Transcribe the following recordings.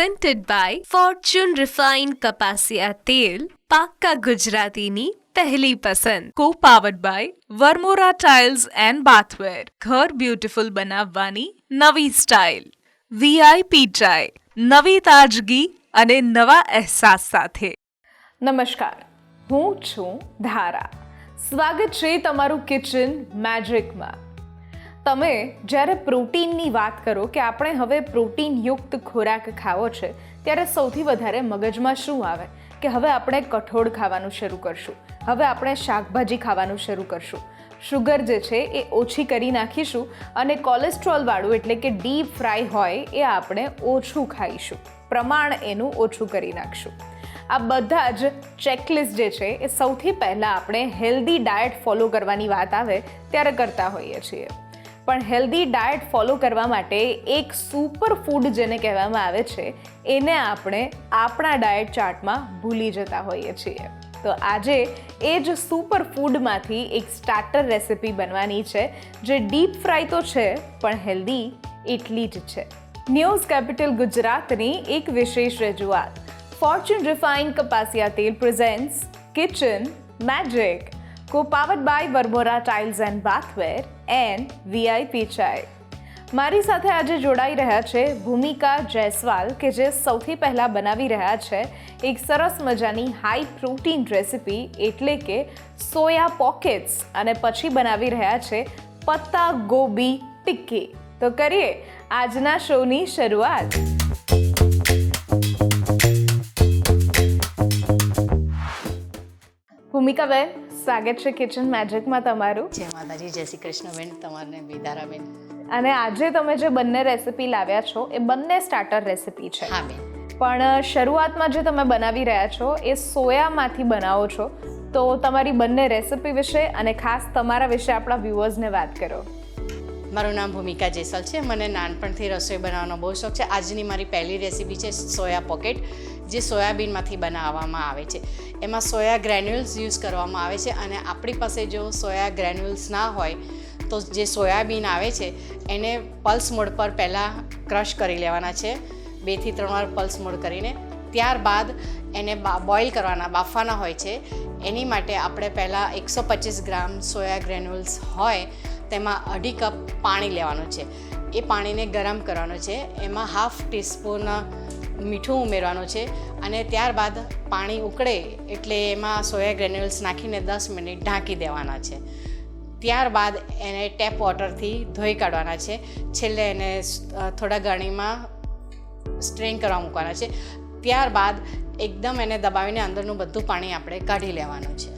presented by Fortune Refined કપાસિયા તેલ પાક્કા ગુજરાતીની પહેલી પસંદ. Co-powered by Varmora Tiles and Bathware. ઘર બ્યુટીફુલ બનાવવાની નવી સ્ટાઇલ. VIP ચાય નવી તાજગી અને નવા અહેસાસ સાથે. નમસ્કાર, હું છું ધારા. સ્વાગત છે તમારું કિચન મેજિકમાં. તમે જ્યારે પ્રોટીનની વાત કરો કે આપણે હવે પ્રોટીનયુક્ત ખોરાક ખાવો છે, ત્યારે સૌથી વધારે મગજમાં શું આવે કે હવે આપણે કઠોળ ખાવાનું શરૂ કરશું, હવે આપણે શાકભાજી ખાવાનું શરૂ કરશું, શુગર જે છે એ ઓછી કરી નાખીશું અને કોલેસ્ટ્રોલવાળું એટલે કે ડીપ ફ્રાય હોય એ આપણે ઓછું ખાઈશું, પ્રમાણ એનું ઓછું કરી નાખશું. આ બધા જ ચેકલિસ્ટ જે છે એ સૌથી પહેલાં આપણે હેલ્ધી ડાયટ ફોલો કરવાની વાત આવે ત્યારે કરતા હોઈએ છીએ. પણ હેલ્ધી ડાયટ ફોલો કરવા માટે એક સુપર ફૂડ જેને કહેવામાં આવે છે એને આપણે આપણા ડાયટ ચાર્ટમાં ભૂલી જતા હોઈએ છીએ. તો આજે એ જ સુપર ફૂડમાંથી એક સ્ટાર્ટર રેસિપી બનવાની છે જે ડીપ ફ્રાય તો છે પણ હેલ્ધી એટલી જ છે. ન્યૂઝ કેપિટલ ગુજરાતની એક વિશેષ રજૂઆત ફોર્ચ્યુન રિફાઇન્ડ કપાસિયા તેલ presents kitchen magic, co-powered by Varmora Tiles and Bathware and VIP ચાય. મારી સાથે આજે જોડાઈ રહ્યા છે ભૂમિકા જયસ્વાલ કે જે સૌથી પહેલાં બનાવી રહ્યા છે એક સરસ મજાની હાઈ પ્રોટીન રેસિપી એટલે કે સોયા પોકેટ્સ અને પછી બનાવી રહ્યા છે પત્તા ગોબી ટિક્કી. તો કરીએ આજના શોની શરૂઆત. ભૂમિકાબેન, સ્વાગત છે કિચન મેજિકમાં તમારું. જય માતાજી, જય શ્રી કૃષ્ણ બેન, તમારને વિદારાબેન. અને આજે તમે જે બંને રેસિપી લાવ્યા છો એ બંને સ્ટાર્ટર રેસિપી છે. હા બેન. પણ શરૂઆતમાં જે તમે બનાવી રહ્યા છો એ સોયામાંથી બનાવો છો, તો તમારી બંને રેસિપી વિશે અને ખાસ તમારા વિશે આપણા વ્યુઅર્સને વાત કરો. મારું નામ ભૂમિકા જયસ્વાલ છે. મને નાનપણથી રસોઈ બનાવવાનો બહુ શોખ છે. આજની મારી પહેલી રેસિપી છે સોયા પોકેટ, જે સોયાબીનમાંથી બનાવવામાં આવે છે. એમાં સોયા ગ્રેન્યુલ્સ યુઝ કરવામાં આવે છે અને આપણી પાસે જો સોયા ગ્રેન્યુલ્સ ના હોય તો જે સોયાબીન આવે છે એને પલ્સ મોડ પર પહેલાં ક્રશ કરી લેવાના છે, 2 થી 3 વાર પલ્સ મોડ કરીને. ત્યારબાદ એને બોઇલ કરવાના, બાફવાના હોય છે. એની માટે આપણે પહેલાં 125 ગ્રામ સોયા ગ્રેન્યુલ્સ હોય તેમાં 2.5 કપ પાણી લેવાનું છે. એ પાણીને ગરમ કરવાનું છે. એમાં 1/2 ટીસ્પૂન મીઠું ઉમેરવાનું છે અને ત્યારબાદ પાણી ઉકળે એટલે એમાં સોયા ગ્રેન્યુલ્સ નાખીને 10 મિનિટ ઢાંકી દેવાના છે. ત્યારબાદ એને ટેપ વોટરથી ધોઈ કાઢવાના છે. છેલ્લે એને થોડા ગાણીમાં સ્ટ્રેન કરવા મૂકવાના છે. ત્યારબાદ એકદમ એને દબાવીને અંદરનું બધું પાણી આપણે કાઢી લેવાનું છે.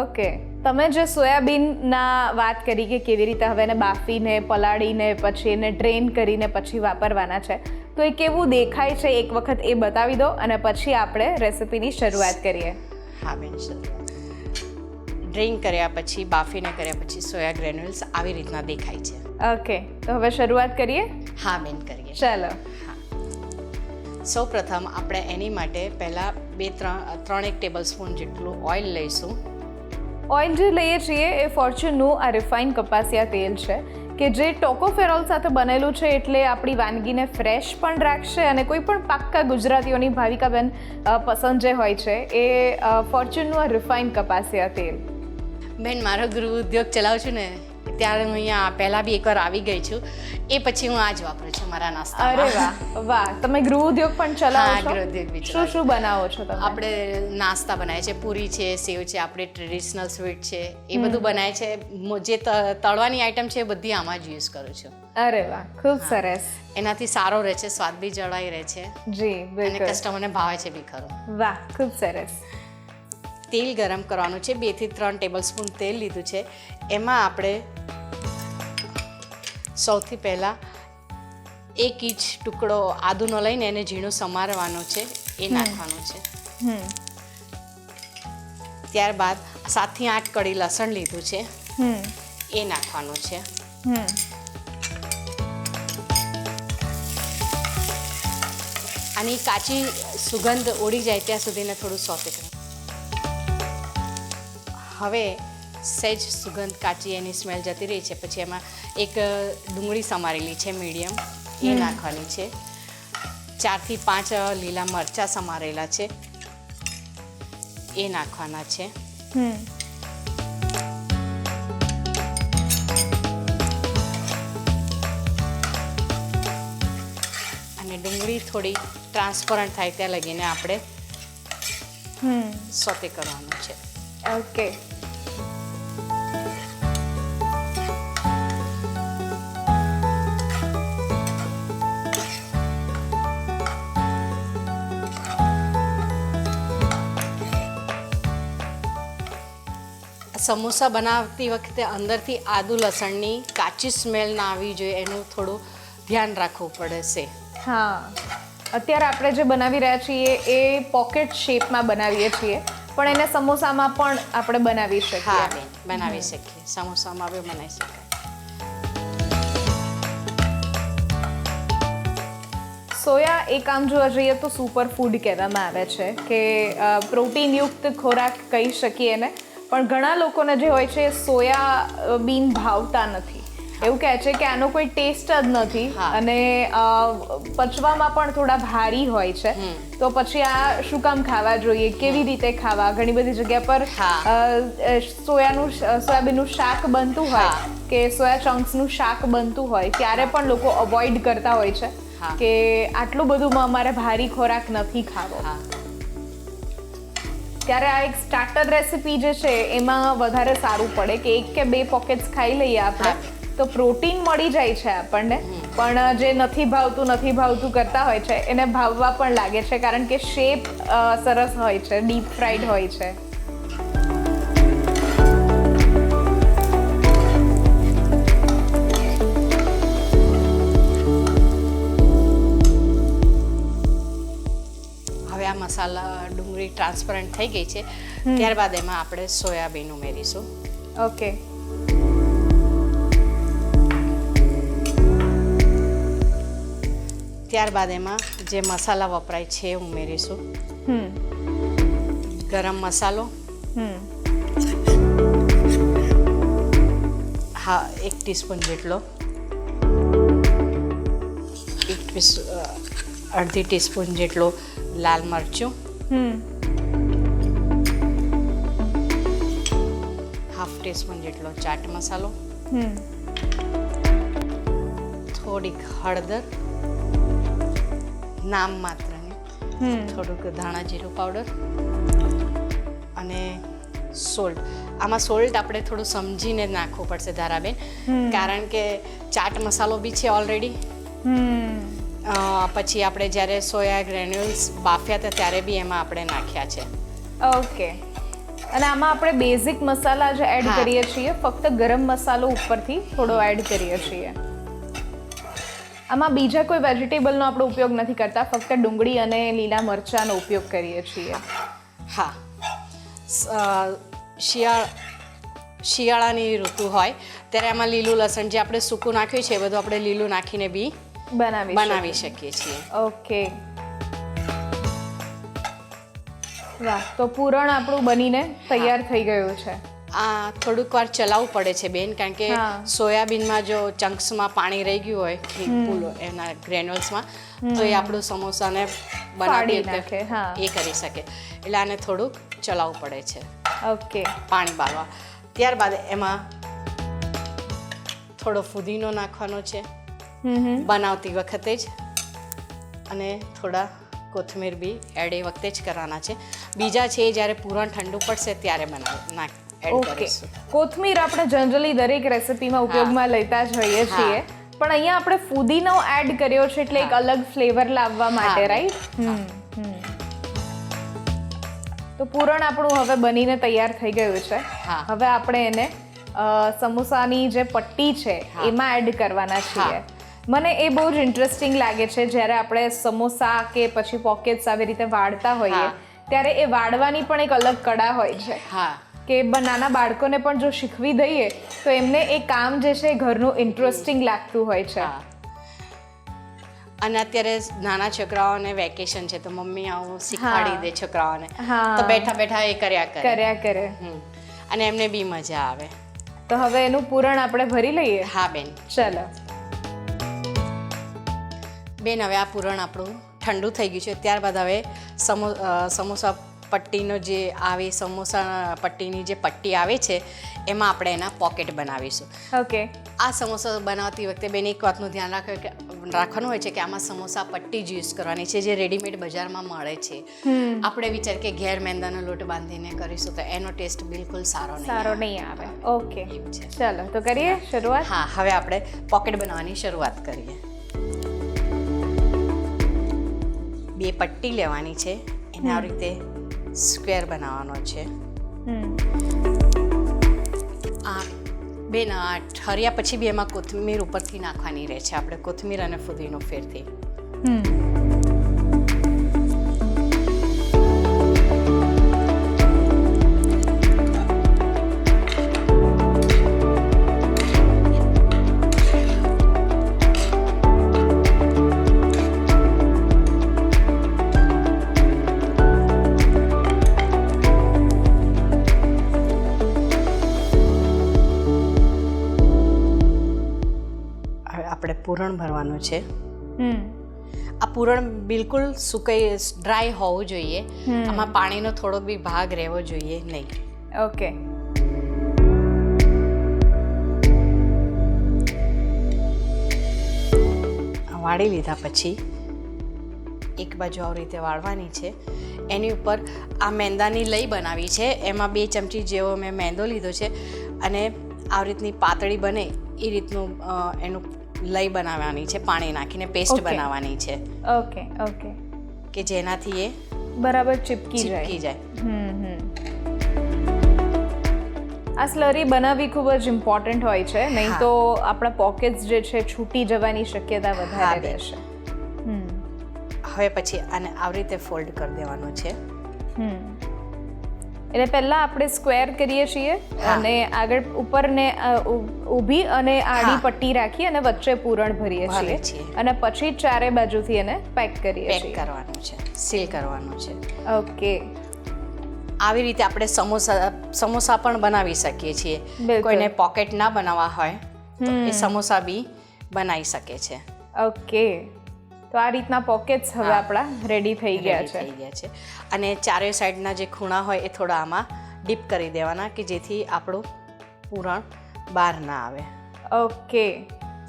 ઓકે, તમે જે સોયાબીનના વાત કરી કે કેવી રીતે હવે એને બાફીને પલાળીને પછી એને ડ્રેન કરીને પછી વાપરવાના છે, તો એ કેવું દેખાય છે એક વખત એ બતાવી દો અને પછી આપણે રેસિપીની શરૂઆત કરીએ. હા બેન, શરૂઆત. ડ્રેઇન કર્યા પછી, બાફીને કર્યા પછી સોયા ગ્રેન્યુલ્સ આવી રીતના દેખાય છે. ઓકે, તો હવે શરૂઆત કરીએ. હા બેન, કરીએ. ચાલો. સૌ પ્રથમ આપણે એની માટે પહેલાં 3 ટેબલ સ્પૂન જેટલું ઓઇલ લઈશું. ઓઇલ જે લઈએ છીએ એ ફોર્ચ્યુનનું આ રિફાઇન્ડ કપાસિયા તેલ છે કે જે ટોકોફેરોલ સાથે બનેલું છે, એટલે આપણી વાનગીને ફ્રેશ પણ રાખશે અને કોઈ પણ પાક્કા ગુજરાતીઓની ભાવિકાબેન પસંદ જે હોય છે એ ફોર્ચ્યુનનું આ રિફાઇન્ડ કપાસિયા તેલ. બેન, મારો ગૃહ ઉદ્યોગ ચલાવું છું ને ત્યારે હું અહીંયા પહેલાં બી એકવાર આવી ગઈ છું. એ પછી હું આ જ વાપરું છું મારા નાસ્તા. અરે વાહ વાહ, તમે ગૃહ ઉદ્યોગ પણ ચલાવો છો? ગૃહ ઉદ્યોગ બી શું શું બનાવો છો તમે? આપણે નાસ્તા બનાવીએ છીએ, પૂરી છે, સેવ છે, આપણે ટ્રેડિશનલ સ્વીટ છે, એ બધું બનાવે છે. જે તળવાની આઈટમ છે એ બધી આમાં જ યુઝ કરું છું. અરે વાહ, ખૂબ સરસ. એનાથી સારો રહે છે, સ્વાદ બી જળવાઈ રહે છે. જી અને બિલકુલ. કસ્ટમરને ભાવે છે બી ખરું. વાહ, ખૂબ સરસ. તેલ ગરમ કરવાનું છે. 2 થી 3 ટેબલ સ્પૂન તેલ લીધું છે. એમાં આપણે સૌથી પહેલાં 1 ઇંચ ટુકડો આદુનો લઈને એને ઝીણું સમારવાનું છે, એ નાખવાનું છે. ત્યારબાદ 7 થી 8 કળી લસણ લીધું છે, એ નાખવાનું છે. આની કાચી સુગંધ ઉડી જાય ત્યાં સુધીને થોડું સોતે કરો. હવે સહેજ સુગંધ કાચી એની સ્મેલ જતી રહી છે પછી એમાં એક ડુંગળી સમારેલી છે મીડિયમ, એ નાખવાની છે. 4 થી 5 લીલા મરચાં સમારેલા છે એ નાખવાના છે. અને ડુંગળી થોડી ટ્રાન્સપરન્ટ થાય ત્યાં લગીને આપણે સોતે કરવાનું છે. ઓકે. સમોસા બનાવતી વખતે અંદરથી આદુ લસણની કાચી સ્મેલ ના આવવી જોઈએ એનું થોડું ધ્યાન રાખવું પડશે. હા, અત્યારે આપણે જે બનાવી રહ્યા છીએ એ પોકેટ શેપમાં બનાવીએ છીએ, પણ એને સમોસામાં પણ આપણે બનાવી શકીએ. હા બેન, બનાવી શકીએ. સમોસામાં બી બનાવી શકાય. સોયા એક આમ જોવા જઈએ તો સુપર ફૂડ કહેવામાં આવે છે કે પ્રોટીનયુક્ત ખોરાક કહી શકીએ ને, પણ ઘણા લોકોને જે હોય છે સોયાબીન ભાવતા નથી. એવું કહે છે કે આનો કોઈ ટેસ્ટ જ નથી અને પચવામાં પણ થોડા ભારી હોય છે. તો પછી આ શું કામ ખાવા જોઈએ, કેવી રીતે ખાવા? ઘણી બધી જગ્યા પર સોયાબીનનું શાક બનતું હોય કે સોયા ચંક્સનું શાક બનતું હોય ત્યારે પણ લોકો અવોઇડ કરતા હોય છે કે આટલું બધું અમારે ભારી ખોરાક નથી ખાવો. ત્યારે આ એક સ્ટાર્ટર રેસિપી જે છે એમાં વધારે સારું પડે કે 1 કે 2 પોકેટ્સ ખાઈ લઈએ આપણે તો પ્રોટીન મળી જાય છે આપણને, પણ જે નથી ભાવતું કરતા હોય છે એને ભાવવા પણ લાગે છે કારણ કે શેપ સરસ હોય છે, ડીપ ફ્રાઈડ હોય છે. મસાલા ડુંગળી ટ્રાન્સપરન્ટ થઈ ગઈ છે, ત્યારબાદ એમાં આપણે સોયાબીન ઉમેરીશું. ઓકે. ત્યારબાદ એમાં જે મસાલા વપરાય છે એ ઉમેરીશું. ગરમ મસાલો, હા 1 ટીસ્પૂન જેટલો, 1.5 ટીસ્પૂન જેટલો લાલ મરચું, 1/2 ટીસ્પૂન જેટલો ચાટ મસાલો, થોડીક હળદર, નામ માત્રની, થોડુંક ધાણા જીરું પાવડર અને સોલ્ટ. આમાં સોલ્ટ આપણે થોડું સમજીને નાખવું પડશે ધારાબેન, કારણ કે ચાટ મસાલો બી છે ઓલરેડી. પછી આપણે જ્યારે સોયા ગ્રેન્યુલ્સ બાફ્યા હતા ત્યારે બી એમાં આપણે નાખ્યા છે. ઓકે. અને આમાં આપણે બેઝિક મસાલા જ એડ કરીએ છીએ, ફક્ત ગરમ મસાલો ઉપરથી થોડો એડ કરીએ છીએ. આમાં બીજા કોઈ વેજીટેબલનો આપણે ઉપયોગ નથી કરતા, ફક્ત ડુંગળી અને લીલા મરચાંનો ઉપયોગ કરીએ છીએ. હા, શિયાળાની ઋતુ હોય ત્યારે આમાં લીલું લસણ જે આપણે સૂકું નાખ્યું છે એ બધું આપણે લીલું નાખીને બી બનાવી શકીએ છીએ. ઓકે. વાહ, તો પૂરણ આપણું બનીને તૈયાર થઈ ગયું છે. આ થોડુંક વાર ચલાવવું પડે છે બેન, કારણ કે સોયાબીનમાં જો ચંક્સમાં પાણી રહી ગયું હોય એના ગ્રેન્યુલ્સમાં તો એ આપણું સમોસાને બનાવી એ કરી શકે, એટલે આને થોડુંક ચલાવવું પડે છે. ઓકે. પાણી બાળવા. ત્યારબાદ એમાં થોડો ફુદીનો નાખવાનો છે બનાવતી વખતે જ, અને થોડા કોથમીર બી એડ એ વખતે જ કરવાના છે. બીજા છે જ્યારે પૂરણ ઠંડુ પડશે ત્યારે એડ કરીશું. કોથમીર આપણે જનરલી દરેક રેસિપીમાં ઉપયોગમાં લેતા જ હોઈએ છીએ, પણ અહીંયા આપણે ફુદીનો એડ કર્યો છે એટલે એક અલગ ફ્લેવર લાવવા માટે, રાઈટ? તો પૂરણ આપણું હવે બનીને તૈયાર થઈ ગયું છે. હવે આપણે એને સમોસાની જે પટ્ટી છે એમાં એડ કરવાના છીએ. મને એ બહુ જ ઇન્ટરેસ્ટિંગ લાગે છે જ્યારે આપણે સમોસા કે પછી પોકેટ્સ આવી રીતે વાળતા હોઈએ ત્યારે એ વાળવાની પણ એક અલગ કળા હોય છે કે નાના બાળકોને પણ જો શીખવી દઈએ તો એમને એ કામ જે છે ઘરનું ઇન્ટરેસ્ટિંગ લાગતું હોય છે. અને અત્યારે નાના છોકરાઓને વેકેશન છે તો મમ્મી આવું શીખવાડી દે છોકરાઓને, તો બેઠા બેઠા એ કર્યા કરે અને એમને બી મજા આવે. તો હવે એનું પૂરણ આપણે ભરી લઈએ. હા બેન, ચલો બેન હવે આ પૂરણ આપણું ઠંડુ થઈ ગયું છે ત્યારબાદ હવે સમોસા પટ્ટીનો જે આવે સમોસા પટ્ટીની જે પટ્ટી આવે છે એમાં આપણે એના પોકેટ બનાવીશું. ઓકે. આ સમોસા બનાવતી વખતે બેન એક વાતનું ધ્યાન રાખવાનું હોય છે કે આમાં સમોસા પટ્ટી જ યુઝ કરવાની છે જે રેડીમેડ બજારમાં મળે છે. આપણે વિચાર કે ઘેર મેંદાનો લોટ બાંધીને કરીશું તો એનો ટેસ્ટ બિલકુલ સારો નહીં આવે. ઓકે, ચાલો તો કરીએ શરૂઆત. હા, હવે આપણે પોકેટ બનાવવાની શરૂઆત કરીએ. 2 પટ્ટી લેવાની છે, એને આ રીતે સ્ક્વેર બનાવવાનો છે. આ બેન ઠર્યા પછી બી એમાં કોથમીર ઉપરથી નાખવાની રહે છે. આપણે કોથમીર અને ફુદીનો ફેરથી આપણે પૂરણ ભરવાનું છે. આ પૂરણ બિલકુલ સુકાઈ ડ્રાય હોવું જોઈએ. આમાં પાણીનો થોડોક બી ભાગ રહેવો જોઈએ નહીં. ઓકે. વાળી લીધા પછી એક બાજુ આવી રીતે વાળવાની છે. એની ઉપર આ મેંદાની લઈ બનાવી છે. એમાં 2 ચમચી જેવો મેં મેંદો લીધો છે અને આવી રીતની પાતળી બને એ રીતનું એનું લઈ બનાવવાની છે. પાણી નાખીને પેસ્ટ બનાવવાની છે. Okay okay. કે જેનાથી એ બરાબર ચીપકી જાય. આ સ્લરી બનાવવી ખૂબ જ ઇમ્પોર્ટન્ટ હોય છે, નહીં તો આપણા પોકેટ્સ જે છે છૂટી જવાની શક્યતા વધારે રહેશે. હવે પછી આને આવી રીતે ફોલ્ડ કરી દેવાનું છે. એટલે પહેલા આપણે સ્ક્વેર કરીએ છીએ અને આગળ ઉપરને ઊભી અને આડી પટ્ટી રાખી અને વચ્ચે પૂરણ ભરીએ છીએ અને પછી ચારે બાજુથી એને પેક કરીએ છીએ. પેક કરવાનું છે, સીલ કરવાનું છે. ઓકે. આવી રીતે આપણે સમોસા પણ બનાવી શકીએ છીએ. કોઈને પોકેટ ના બનાવવા હોય તો એ સમોસા બી બનાવી શકે છે. ઓકે. તો આ રીતના પોકેટ્સ હવે આપણા રેડી થઈ ગયા છે. અને ચારે સાઈડના જે ખૂણા હોય એ થોડા આમાં ડીપ કરી દેવાના કે જેથી આપણું પૂરણ બહાર ના આવે. ઓકે.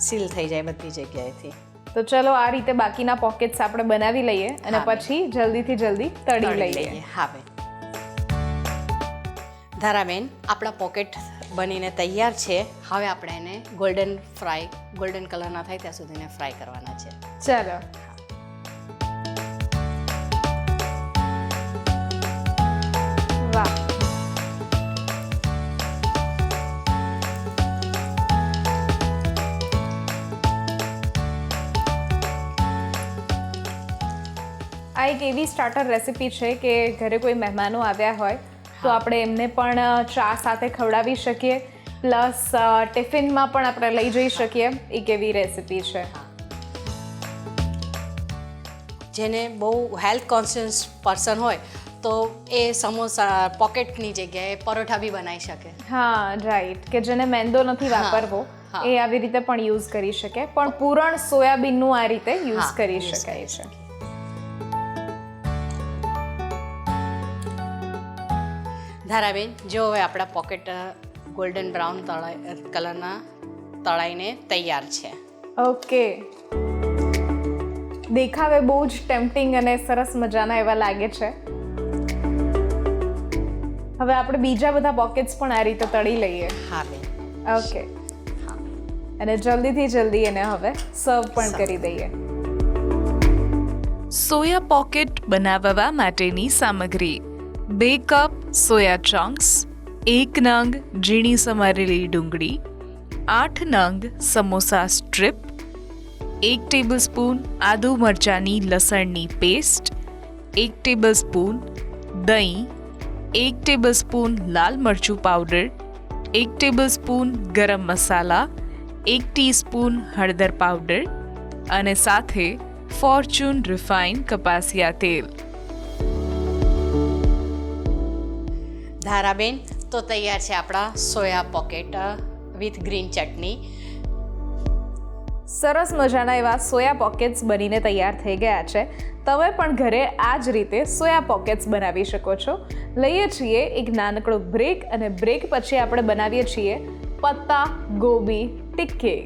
સીલ થઈ જાય બધી જગ્યાએથી. તો ચલો આ રીતે બાકીના પોકેટ્સ આપણે બનાવી લઈએ અને પછી જલ્દીથી જલ્દી તળી લઈએ. હા બેન. ધારાબેન, આપણા પોકેટ બનીને તૈયાર છે. હવે આપણે એને ગોલ્ડન કલર ના થાય ત્યાં સુધી એને ફ્રાય કરવાના છે. ચાલો. વાહ. આ એક એવી સ્ટાર્ટર રેસિપી છે કે ઘરે કોઈ મહેમાનો આવ્યા હોય તો આપણે એમને પણ ચા સાથે ખવડાવી શકીએ, પ્લસ ટિફિનમાં પણ આપણે લઈ જઈ શકીએ. એક એવી રેસિપી છે જેને બહુ હેલ્થ કોન્શિયસ પર્સન હોય તો એ સમોસા પોકેટની જગ્યાએ પરોઠા બી બનાવી શકે. હા, રાઈટ. કે જેને મેંદો નથી વાપરવો એ આવી રીતે પણ યુઝ કરી શકે. પણ પૂરણ સોયાબીનનું આ રીતે યુઝ કરી શકાય છે. ધારાબેન, જો હવે આપણા પોકેટ ગોલ્ડન બ્રાઉન કલરના તળાઈને તૈયાર છે. ઓકે. દેખાવે બહુ જ ટેમ્પટિંગ અને સરસ મજાના એવા લાગે છે. હવે આપણે બીજા બધા પોકેટ્સ પણ આ રીતે તળી લઈએ. હા બેન. ઓકે. અને જલ્દી એને હવે સર્વ પણ કરી દઈએ. સોયા પોકેટ બનાવવા માટેની સામગ્રી: 2 કપ સોયા ચંક્સ, 1 નંગ ઝીણી સમારેલી ડુંગળી, 8 નંગ સમોસા સ્ટ્રીપ, 1 ટેબલસ્પૂન આદુ મરચાંની લસણની પેસ્ટ, 1 ટેબલસ્પૂન દહીં, 1 ટેબલસ્પૂન લાલ મરચું પાવડર, 1 ટેબલસ્પૂન ગરમ મસાલા, 1 ટીસ્પૂન હળદર પાવડર અને સાથે ફોર્ચ્યુન રિફાઇન કપાસિયા તેલ. ધારાબેન, તો તૈયાર છે આપણા સોયા પોકેટ વિથ ગ્રીન ચટણી. સરસ મજાના એવા સોયા પોકેટ્સ બનીને તૈયાર થઈ ગયા છે. તમે પણ ઘરે આ જ રીતે સોયા પોકેટ્સ બનાવી શકો છો. લઈએ છીએ એક નાનકડો બ્રેક અને બ્રેક પછી આપણે બનાવીએ છીએ પત્તા gobi tikki.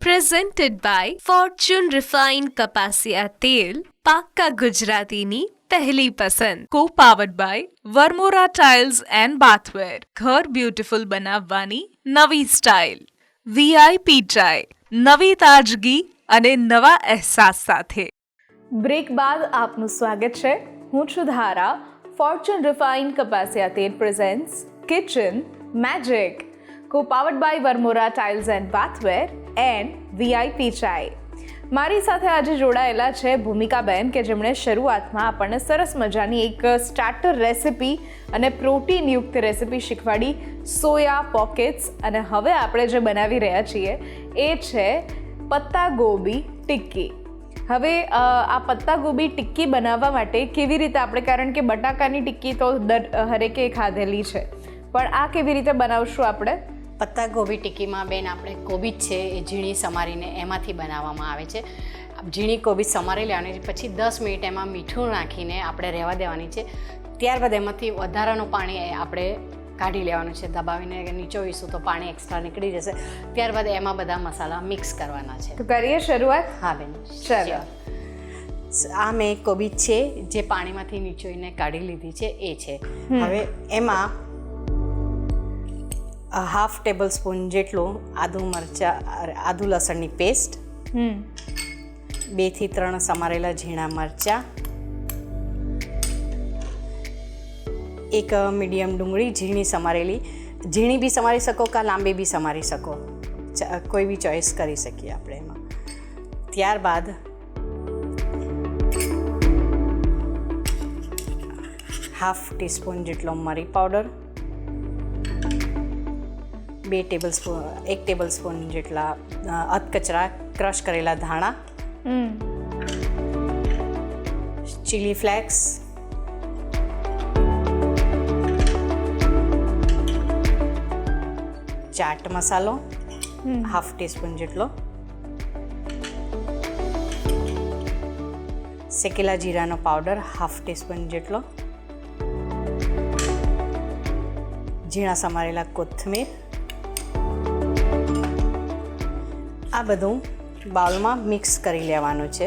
Presented by Fortune Refined કપાસિયા તેલ, પાક્કા ગુજરાતીની પહેલી પસંદ. Co-powered by Varmora tiles and bathware, ઘર બ્યુટીફુલ બનાવવાની નવી સ્ટાઇલ. VIP ચાય, નવી તાજગી અને નવા અહેસાસ સાથે. બ્રેક બાદ આપનું સ્વાગત છે. હું છું ધારા. ફોર્ચ્યુન રિફાઇન્ડ કપાસિયા તેલ presents kitchen magic, co-powered by Varmora tiles and bathware and VIP ચાય. મારી સાથે આજે જોડાયેલા છે ભૂમિકાબેન, કે જેમણે શરૂઆતમાં આપણને સરસ મજાની એક સ્ટાર્ટર રેસિપી અને પ્રોટીનયુક્ત રેસિપી શીખવાડી, સોયા પોકેટ્સ. અને હવે આપણે જે બનાવી રહ્યા છીએ એ છે પત્તા ગોબી ટિક્કી. હવે આ પત્તા ગોબી ટિક્કી બનાવવા માટે કેવી રીતે આપણે, કારણ કે બટાકાની ટિક્કી તો હરેકે ખાધેલી છે, પણ આ કેવી રીતે બનાવશું આપણે? પત્તા ગોબી ટિક્કીમાં બેન આપણે કોબીજ છે એ ઝીણી સમારીને એમાંથી બનાવવામાં આવે છે. ઝીણી કોબીજ સમારી લેવાની, પછી 10 મિનિટ એમાં મીઠું નાખીને આપણે રહેવા દેવાની છે. ત્યારબાદ એમાંથી વધારાનું પાણી આપણે કાઢી લેવાનું છે. દબાવીને નીચોવીશું તો પાણી એક્સ્ટ્રા નીકળી જશે. ત્યારબાદ એમાં બધા મસાલા મિક્સ કરવાના છે. તો કરીએ શરૂઆત? હા બેન, ચાલો. આ મેં કોબીજ છે જે પાણીમાંથી નીચોઈને કાઢી લીધી છે એ છે. હવે એમાં હાફ ટેબલ સ્પૂન જેટલું આદુ લસણની પેસ્ટ, 2 થી 3 સમારેલા ઝીણા મરચાં, 1 મીડિયમ ડુંગળી ઝીણી સમારેલી. ઝીણી બી સમારી શકો કે લાંબી બી સમારી શકો, કોઈ બી ચોઈસ કરી શકીએ આપણે એમાં. ત્યારબાદ હાફ ટીસ્પૂન જેટલો મરી પાવડર, 1 ટેબલ સ્પૂન જેટલા અધકચરા ક્રશ કરેલા ધાણા, ચીલી ફ્લેક્સ, ચાટ મસાલો હાફ ટીસ્પૂન જેટલો, શેકેલા જીરાનો પાવડર હાફ ટીસ્પૂન જેટલો, ઝીણા સમારેલા કોથમીર. આ બધું બાઉલમાં મિક્સ કરી લેવાનું છે.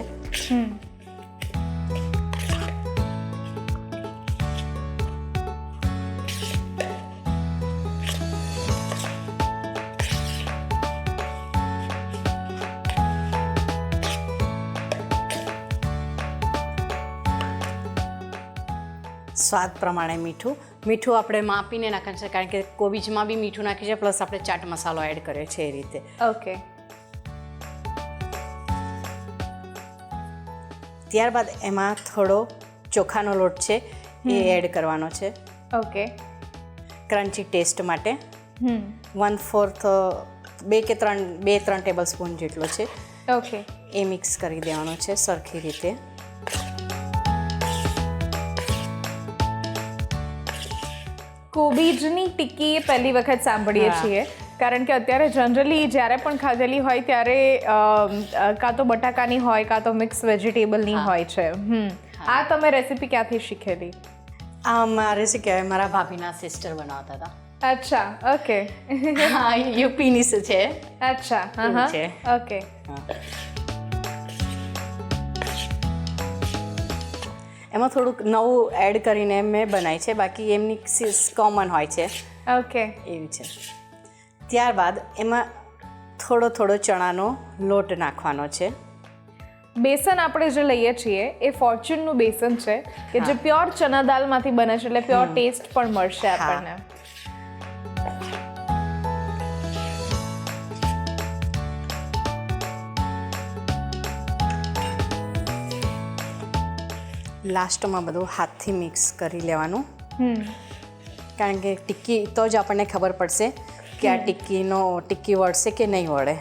સ્વાદ પ્રમાણે મીઠું આપણે માપીને નાખવાનું છે, કારણ કે કોબીજમાં બી મીઠું નાખી છે, પ્લસ આપણે ચાટ મસાલો એડ કર્યો છે એ રીતે. ઓકે. ત્યારબાદ એમાં થોડો ચોખાનો લોટ છે એ એડ કરવાનો છે. ઓકે. ક્રન્ચી ટેસ્ટ માટે 1/4 2 કે 3 ટેબલ સ્પૂન જેટલો છે. ઓકે. એ મિક્સ કરી દેવાનો છે સરખી રીતે. કોબીજની ટિક્કી પહેલી વખત સાંભળીએ છીએ, કારણ કે અત્યારે જનરલી જ્યારે પણ ખાધેલી હોય ત્યારે કાં તો બટાકાની હોય કાં તો મિક્સ વેજીટેબલની હોય છે. આ તમે રેસીપી ક્યાંથી શીખેલી? આ મારે શું કહેવાય, મારા ભાભીના સિસ્ટર બનાવતા હતા. અચ્છા, ઓકે. હા, યુપીની છે. અચ્છા, હા, છે. ઓકે. એમાં થોડુંક નવું એડ કરીને મેં બનાવી છે, બાકી એમની કોમન હોય છે. ઓકે. એવી છે. ત્યારબાદ એમાં થોડો ચણાનો લોટ નાખવાનો છે. બેસન આપણે જે લઈએ છીએ એ ફોર્ચ્યુનનું બેસન છે, કે જે પ્યોર ચના દાલમાંથી બને છે, એટલે પ્યોર ટેસ્ટ પણ મળશે આપણને. લાસ્ટમાં બધું હાથથી મિક્સ કરી લેવાનું, કારણ કે ટિક્કી તો જ આપણને ખબર પડશે કે આ ટિક્કી વળશે કે નહીં વળે.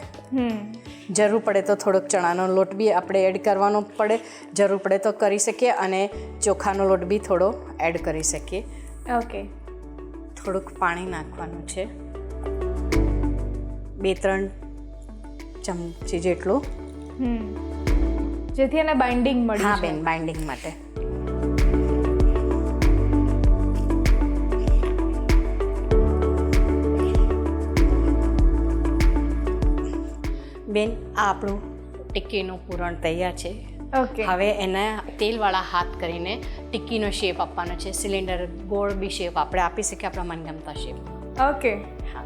જરૂર પડે તો થોડોક ચણાનો લોટ બી આપણે એડ કરવાનો પડે, જરૂર પડે તો કરી શકીએ, અને ચોખાનો લોટ બી થોડો એડ કરી શકીએ. ઓકે. થોડુંક પાણી નાખવાનું છે, 2-3 ચમચી જેટલું, જેથી એને બાઇન્ડિંગ મળી હા જાય. બેન, બાઇન્ડિંગ માટે. બેન, આ આપણું ટિક્કીનું પૂરણ તૈયાર છે. ઓકે. હવે એને તેલવાળા હાથ કરીને ટિક્કીનો શેપ આપવાનો છે. સિલિન્ડર ગોળ બી શેપ આપણે આપી શકીએ, આપણા મનગમતા શેપ. ઓકે. હા.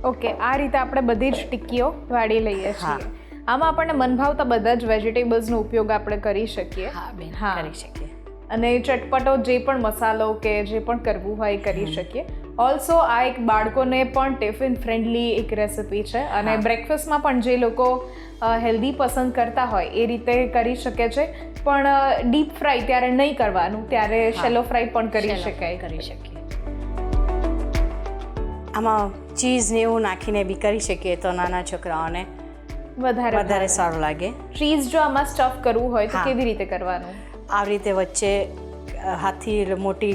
ઓકે, આ રીતે આપણે બધી જ ટિક્કીઓ વાળી લઈએ હા. છીએ. આમાં આપણને મન ભાવતા બધા જ વેજીટેબલ્સનો ઉપયોગ આપણે કરી શકીએ. હા બેન, હા. કરી શકીએ. અને ચટપટો જે પણ મસાલો કે જે પણ કરવું હોય એ કરી શકીએ. ઓલ્સો આ એક બાળકોને પણ ટિફિન ફ્રેન્ડલી એક રેસિપી છે અને બ્રેકફાસ્ટમાં પણ જે લોકો હેલ્ધી પસંદ કરતા હોય એ રીતે કરી શકે છે. પણ ડીપ ફ્રાય ત્યારે નહીં કરવાનું, ત્યારે શેલો ફ્રાય પણ કરી શકાય. કરી શકીએ. આમાં ચીઝ ને એવું નાખીને બી કરી શકીએ તો નાના છોકરાઓને વધારે સારું લાગે. ચીઝ જો આમાં સ્ટફ કરવું હોય તો હા. કેવી રીતે કરવાનું? આવી રીતે વચ્ચે હાથથી મોટી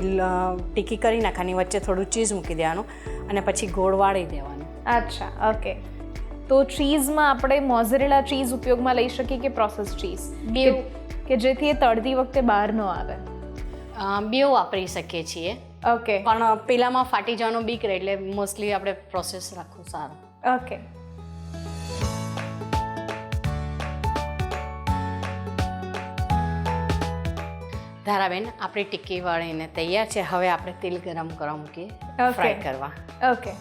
ટીકી કરી નાખવાની, વચ્ચે થોડું ચીઝ મૂકી દેવાનું અને પછી ગોળ વાળી દેવાનું. અચ્છા, ઓકે. તો ચીઝમાં આપણે મોઝરેલા ચીઝ ઉપયોગમાં લઈ શકીએ કે પ્રોસેસ ચીઝ, બેવ. કે જેથી એ તળતી વખતે બહાર ન આવે? બેવ વાપરી શકીએ છીએ, ઓકે. પણ પેલામાં ફાટી જવાનો બીક રહે એટલે મોસ્ટલી આપણે પ્રોસેસ રાખવું સારું. ઓકે. ધારાબેન, આપણી ટિક્કી વાળીને તૈયાર છે. હવે આપણે તેલ ગરમ કરવા મૂકીએ ફ્રાય કરવા. ઓકે.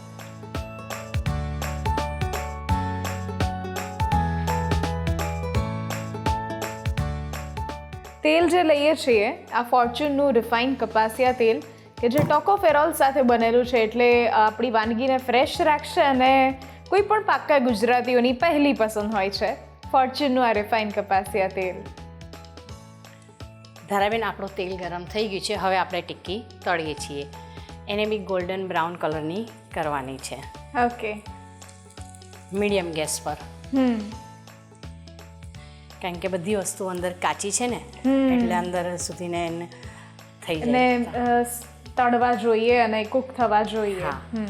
તેલ જે લઈએ છીએ આ ફોર્ચ્યુનનું રિફાઇન્ડ કપાસિયા તેલ કે જે ટોકોફેરોલ સાથે બનેલું છે, એટલે આપણી વાનગીને ફ્રેશ રાખશે અને કોઈ પણ પાક્કા ગુજરાતીઓની પહેલી પસંદ હોય છે ફોર્ચ્યુનનું આ રિફાઇન્ડ કપાસિયા તેલ. ધારાબેન, આપણું તેલ ગરમ થઈ ગયું છે. હવે આપણે ટિક્કી તળીએ છીએ. એને બી ગોલ્ડન બ્રાઉન કલરની કરવાની છે. ઓકે. મીડિયમ ગેસ પર, કારણ કે બધી વસ્તુ અંદર કાચી છે ને, એટલે અંદર સુધીને એને થઈ અને જાય. તળવા જોઈએ અને કુક થવા જોઈએ. હા.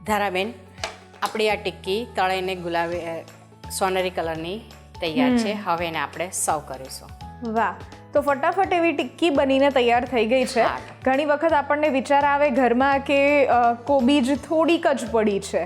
ધારાબેન, આપણી આ ટિક્કી તળીને ગુલાબી સોનેરી કલરની તૈયાર છે. હવે એને આપણે સર્વ કરીશું. વાહ, તો ફટાફટ એવી ટિક્કી બનીને તૈયાર થઈ ગઈ છે. હા. ઘણી વખત આપણને વિચાર આવે ઘરમાં કે કોબીજ થોડીક જ પડી છે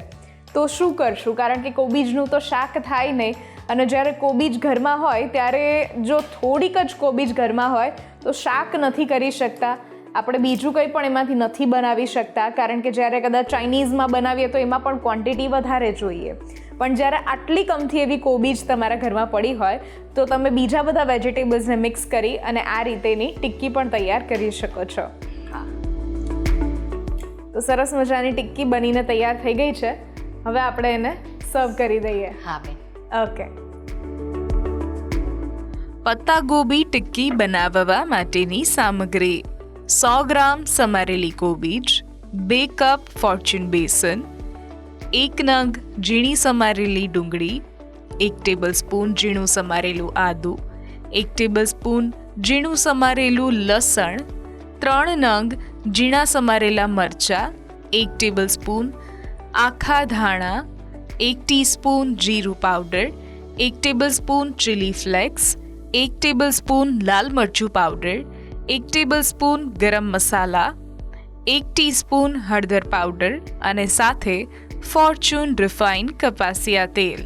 તો શું કરશું, કારણ કે કોબીજનું તો શાક થાય નહીં. અને જ્યારે કોબીજ ઘરમાં હોય ત્યારે જો થોડીક જ કોબીજ ઘરમાં હોય તો શાક નથી કરી શકતા, આપણે બીજું કંઈ પણ એમાંથી નથી બનાવી શકતા, કારણ કે જ્યારે કદાચ ચાઇનીઝમાં બનાવીએ તો એમાં પણ ક્વોન્ટિટી વધારે જોઈએ. પણ જ્યારે આટલી કમથી એવી કોબીજ તમારા ઘરમાં પડી હોય તો તમે બીજા બધા વેજીટેબલ્સને મિક્સ કરી અને આ રીતેની ટિક્કી પણ તૈયાર કરી શકો છો. હા. તો સરસ મજાની ટિક્કી બનીને તૈયાર થઈ ગઈ છે. હવે આપણે એને સર્વ કરી દઈએ. હા બેન. ઓકે. પત્તા ગોબી ટિક્કી બનાવવા માટેની સામગ્રી: 100 ગ્રામ સમારેલી કોબીજ, 2 કપ ફોર્ચ્યુન બેસન, 1 નંગ ઝીણી સમારેલી ડુંગળી, 1 ટેબલસ્પૂન ઝીણું સમારેલું આદું, 1 ટેબલસ્પૂન ઝીણું સમારેલું લસણ, 3 નંગ ઝીણા સમારેલા મરચાં, 1 ટેબલસ્પૂન આખા ધાણા, 1 ટીસ્પૂન જીરું powder, 1 tablespoon chilli flakes, 1 tablespoon લાલ મરચું પાવડર, 1 ટેબલસ્પૂન ગરમ મસાલા, 1 ટીસ્પૂન હળદર પાવડર અને સાથે ફોર્ચ્યુન રિફાઇન્ડ કપાસિયા તેલ.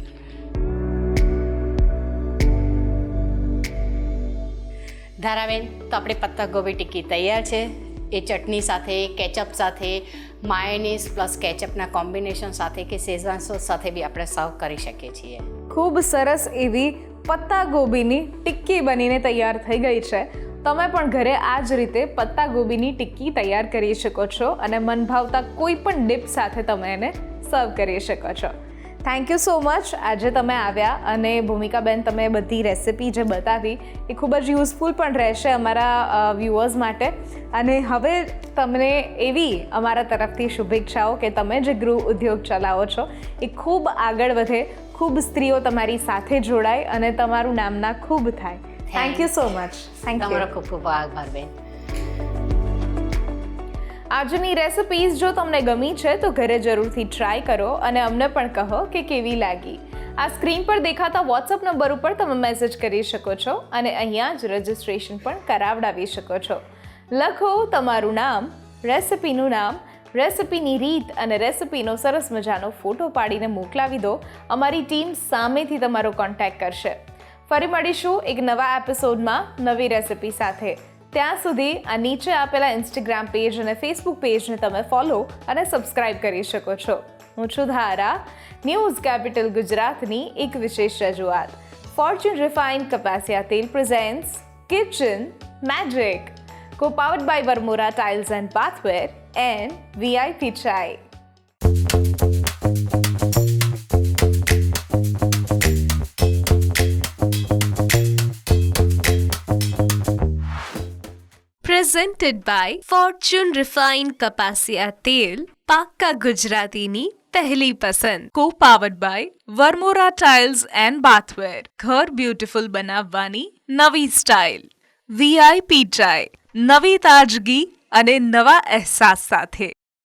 ધારાબેન, તો આપણી પત્તા ગોબી ટિક્કી તૈયાર છે. એ ચટણી સાથે, કેચઅપ સાથે, માયોનીઝ પ્લસ કેચઅપના કોમ્બિનેશન સાથે કે શેઝવાન સોસ સાથે બી આપણે સર્વ કરી શકીએ છીએ. ખૂબ સરસ એવી પત્તા ગોબીની ટિક્કી બનીને તૈયાર થઈ ગઈ છે. તમે પણ ઘરે આ જ રીતે પત્તા ગોબીની ટિક્કી તૈયાર કરી શકો છો અને મન ભાવતા કોઈ પણ ડીપ સાથે તમે એને સર્વ કરી શકો છો. Thank you so much. આજે તમે આવ્યા અને ભૂમિકાબેન તમે બધી રેસિપી જે બતાવી એ ખૂબ જ યુઝફુલ પણ રહેશે અમારા વ્યુઅર્સ માટે. અને હવે તમને એવી અમારા તરફથી શુભેચ્છાઓ કે તમે જે ગૃહ ઉદ્યોગ ચલાવો છો એ ખૂબ આગળ વધે, ખૂબ સ્ત્રીઓ તમારી સાથે જોડાય અને તમારું નામના ખૂબ થાય. Thank you so much. Thank you. તમારો ખૂબ ખૂબ આભાર બેન. આજની રેસિપીઝ જો તમને ગમી છે તો ઘરે જરૂરથી ટ્રાય કરો અને અમને પણ કહો કે કેવી લાગી. આ સ્ક્રીન પર દેખાતા વોટ્સઅપ નંબર ઉપર તમે મેસેજ કરી શકો છો અને અહીંયા જ રજિસ્ટ્રેશન પણ કરાવડાવી શકો છો. લખો તમારું નામ, રેસિપીનું નામ, રેસિપીની રીત અને રેસિપીનો સરસ મજાનો ફોટો પાડીને મોકલાવી દો. અમારી ટીમ સામેથી તમારો કોન્ટેક્ટ કરશે. ફરી મળીશું એક નવા એપિસોડમાં નવી રેસિપી સાથે. ત્યાં સુધી આ નીચે આપેલા ઇન્સ્ટાગ્રામ પેજ અને ફેસબુક પેજને તમે ફોલો અને સબસ્ક્રાઇબ કરી શકો છો. હું છું ધારા. ન્યૂઝ કેપિટલ ગુજરાતની એક વિશેષ રજૂઆત. ફોર્ચ્યુન રિફાઇન્ડ કપાસિયા તેલ presents kitchen magic, co-powered by Varmora Tiles and Bathware and VIP Chai. Presented by Fortune Refined કપાસિયા તેલ, પાક્કા ગુજરાતીની પહેલી પસંદ. Co-powered by Varmora Tiles and Bathware. ઘર બ્યુટીફુલ બનાવવાની નવી સ્ટાઇલ. VIP Chai, નવી તાજગી અને નવા અહેસાસ સાથે.